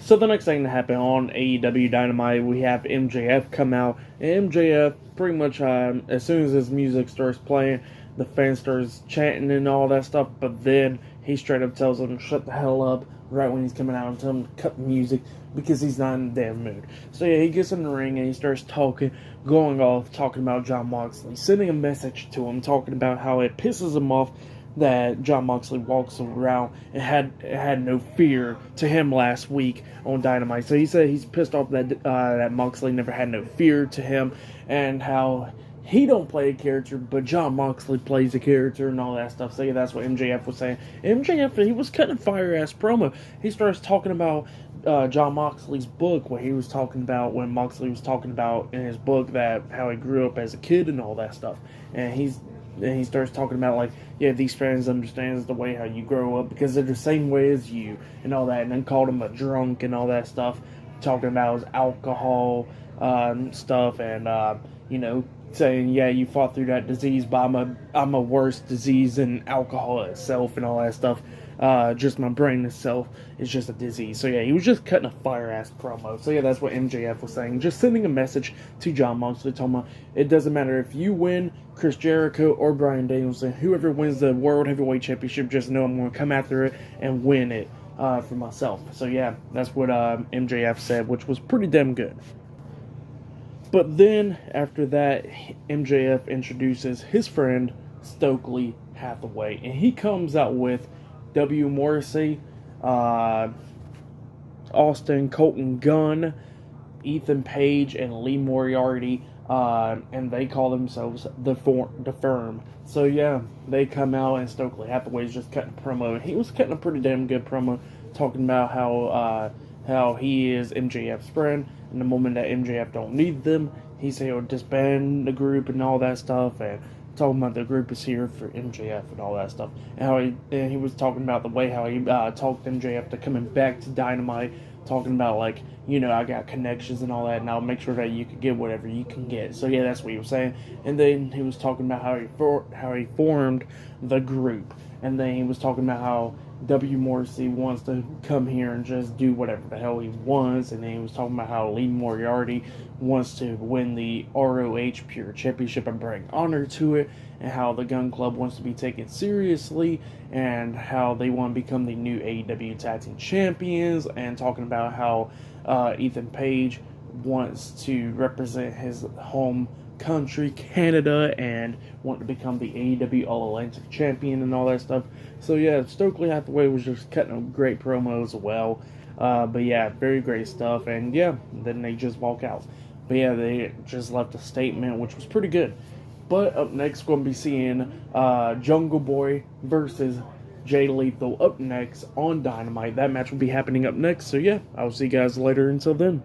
So the next thing that happened on AEW Dynamite, we have MJF come out, and MJF pretty much, as soon as his music starts playing, the fans starts chanting and all that stuff, but then he straight up tells them to shut the hell up right when he's coming out and tell them to cut the music because he's not in the damn mood. So yeah, he gets in the ring and he starts talking, going off, talking about Jon Moxley, sending a message to him, talking about how it pisses him off that Jon Moxley walks around and had no fear to him last week on Dynamite. So he said he's pissed off that Moxley never had no fear to him, and how he don't play a character, but Jon Moxley plays a character and all that stuff. So yeah, that's what MJF was saying. MJF, he was cutting a fire-ass promo. He starts talking about Jon Moxley's book, what he was talking about when Moxley was talking about in his book that how he grew up as a kid and all that stuff. And he starts talking about, like, yeah, these fans understands the way how you grow up because they're the same way as you and all that. And then called him a drunk and all that stuff, talking about his alcohol stuff and, saying, yeah, you fought through that disease, but I'm a worse disease than alcohol itself and all that stuff. Just my brain itself is just a disease. So yeah, he was just cutting a fire-ass promo. So yeah, that's what MJF was saying. Just sending a message to Jon Moxley, talking about it doesn't matter if you win, Chris Jericho or Bryan Danielson, whoever wins the World Heavyweight Championship, just know I'm going to come after it and win it for myself. So yeah, that's what MJF said, which was pretty damn good. But then, after that, MJF introduces his friend, Stokely Hathaway. And he comes out with W. Morrissey, Austin Colton Gunn, Ethan Page, and Lee Moriarty. And they call themselves the Firm. So yeah, they come out and Stokely Hathaway's just cutting a promo. And he was cutting a pretty damn good promo, talking about how he is MJF's friend, and the moment that MJF don't need them, he said he'll disband the group and all that stuff, and talking about the group is here for MJF and all that stuff, and how he was talking about the way how he talked MJF to coming back to Dynamite, talking about, like, I got connections and all that, and I'll make sure that you can get whatever you can get. So yeah, that's what he was saying. And then he was talking about how he formed the group, and then he was talking about how W. Morrissey wants to come here and just do whatever the hell he wants, and then he was talking about how Lee Moriarty wants to win the ROH Pure Championship and bring honor to it, and how the Gun Club wants to be taken seriously, and how they want to become the new AEW Tag Team Champions, and talking about how Ethan Page wants to represent his home country, Canada, and want to become the AEW All-Atlantic Champion and all that stuff. So yeah, Stokely Hathaway was just cutting a great promo as well. But yeah, very great stuff. And yeah, then they just walk out. But yeah, they just left a statement, which was pretty good. But up next, we're going to be seeing Jungle Boy versus Jay Lethal up next on Dynamite. That match will be happening up next. So yeah, I'll see you guys later. Until then.